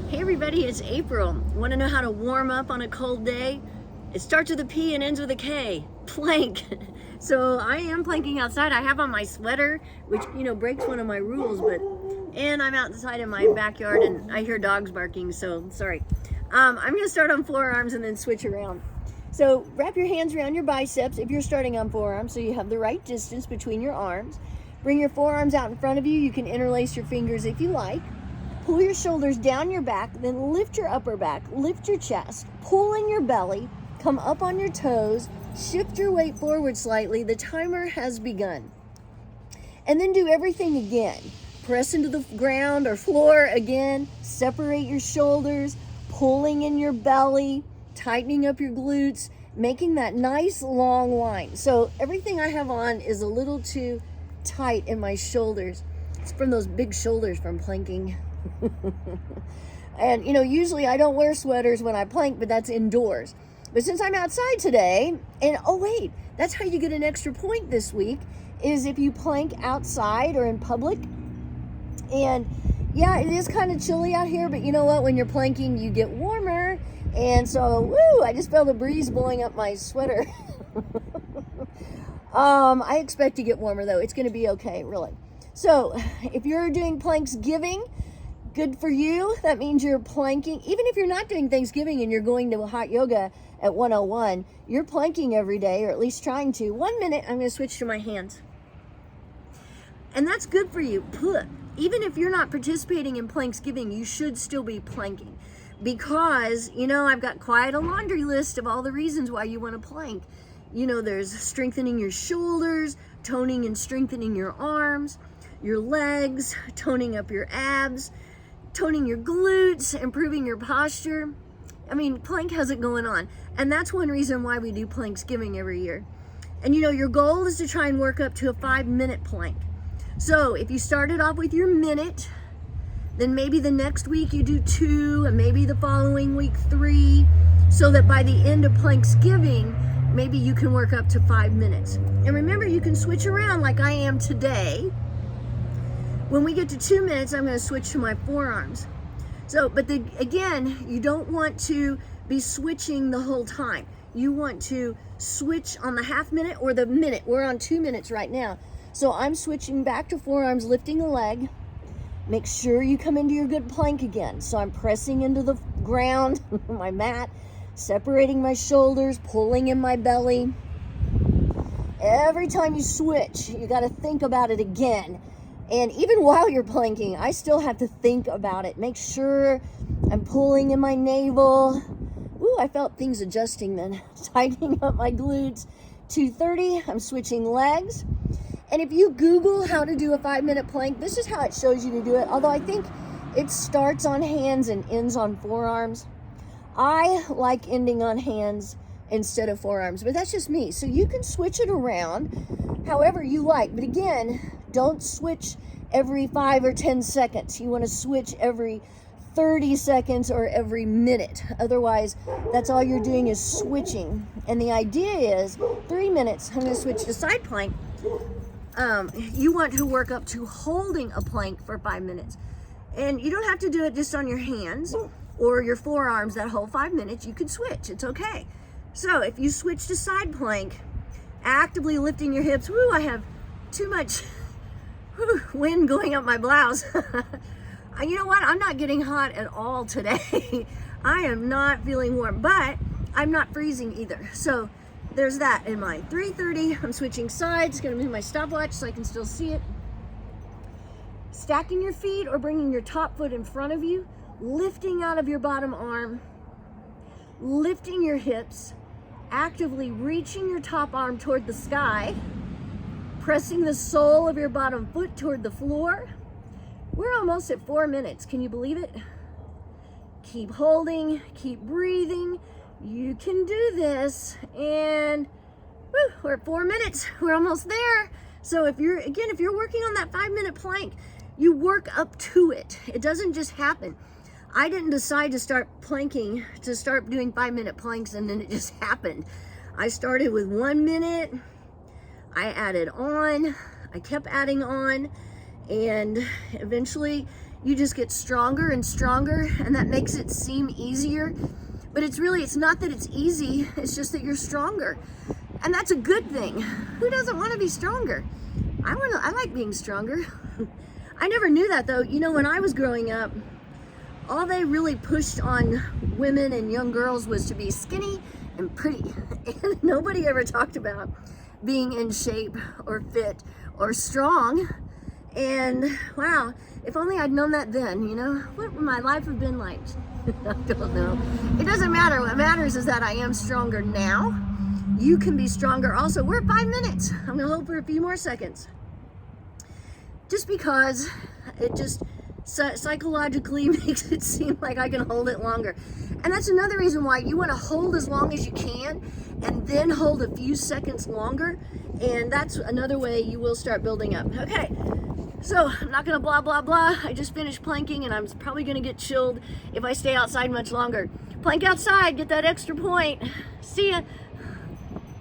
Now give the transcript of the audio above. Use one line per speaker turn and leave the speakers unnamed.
Hey everybody, it's April. Want to know how to warm up on a cold day? It starts with a P and ends with a K. Plank. So I am planking outside. I have on my sweater, which breaks one of my rules, and I'm outside in my backyard and I hear dogs barking, so sorry. I'm gonna start on forearms and then switch around. So wrap your hands around your biceps if you're starting on forearms so you have the right distance between your arms. Bring your forearms out in front of you. You can interlace your fingers if you like. Pull your shoulders down your back, then lift your upper back, lift your chest, pull in your belly, come up on your toes, shift your weight forward slightly. The timer has begun. And then do everything again. Press into the ground or floor again, separate your shoulders, pulling in your belly, tightening up your glutes, making that nice long line. So everything I have on is a little too tight in my shoulders. It's from those big shoulders from planking. And usually I don't wear sweaters when I plank, but that's indoors. But since I'm outside today, and oh wait, that's how you get an extra point this week, is if you plank outside or in public. And yeah, it is kind of chilly out here, but you know what? When you're planking, you get warmer. And so, woo, I just felt a breeze blowing up my sweater. I expect to get warmer though. It's going to be okay, really. So if you're doing Planksgiving, good for you. That means you're planking. Even if you're not doing Thanksgiving and you're going to hot yoga at 101, you're planking every day, or at least trying to. 1 minute, I'm going to switch to my hands. And that's good for you. Even if you're not participating in Planksgiving, you should still be planking. Because, I've got quite a laundry list of all the reasons why you want to plank. There's strengthening your shoulders, toning and strengthening your arms, your legs, toning up your abs, toning your glutes, improving your posture. I mean, plank has it going on. And that's one reason why we do Planksgiving every year. And your goal is to try and work up to a 5-minute plank. So if you started off with your minute, then maybe the next week you do 2, and maybe the following week 3, so that by the end of Planksgiving, maybe you can work up to 5 minutes. And remember, you can switch around like I am today. When we get to 2 minutes, I'm going to switch to my forearms. So, but again, you don't want to be switching the whole time. You want to switch on the half minute or the minute. We're on 2 minutes right now. So I'm switching back to forearms, lifting a leg. Make sure you come into your good plank again. So I'm pressing into the ground, my mat, separating my shoulders, pulling in my belly. Every time you switch, you got to think about it again. And even while you're planking, I still have to think about it. Make sure I'm pulling in my navel. Ooh, I felt things adjusting then. Tightening up my glutes. 2:30, I'm switching legs. And if you Google how to do a 5-minute plank, this is how it shows you to do it. Although I think it starts on hands and ends on forearms. I like ending on hands instead of forearms, but that's just me. So you can switch it around however you like. But again, don't switch every 5 or 10 seconds. You want to switch every 30 seconds or every minute. Otherwise, that's all you're doing is switching. And the idea is 3 minutes. I'm going to switch to side plank. You want to work up to holding a plank for 5 minutes. And you don't have to do it just on your hands or your forearms that whole 5 minutes. You can switch. It's okay. So if you switch to side plank, actively lifting your hips. Woo, I have too much wind going up my blouse. You know what? I'm not getting hot at all today. I am not feeling warm, but I'm not freezing either. So there's that in mind. 3:30, I'm switching sides. Gonna move my stopwatch so I can still see it. Stacking your feet or bringing your top foot in front of you, lifting out of your bottom arm, lifting your hips, actively reaching your top arm toward the sky, pressing the sole of your bottom foot toward the floor. We're almost at 4 minutes. Can you believe it? Keep holding, keep breathing. You can do this. And whew, we're at 4 minutes. We're almost there. So if you're working on that 5-minute plank, you work up to it. It doesn't just happen. I didn't decide to start planking, to start doing 5-minute planks, and then it just happened. I started with 1 minute. I added on. I kept adding on. And eventually, you just get stronger and stronger, and that makes it seem easier. But it's not that it's easy, it's just that you're stronger. And that's a good thing. Who doesn't want to be stronger? I like being stronger. I never knew that though. You know, when I was growing up, all they really pushed on women and young girls was to be skinny and pretty. And nobody ever talked about being in shape or fit or strong. And wow, if only I'd known that then, you know, what would my life have been like? I don't know. It doesn't matter. What matters is that I am stronger now. You can be stronger also. We're at 5 minutes. I'm gonna hold for a few more seconds. Just because it just psychologically makes it seem like I can hold it longer. And that's another reason why you want to hold as long as you can and then hold a few seconds longer. And that's another way you will start building up. Okay, so I'm not gonna blah, blah, blah. I just finished planking and I'm probably gonna get chilled if I stay outside much longer. Plank outside, get that extra point. See ya.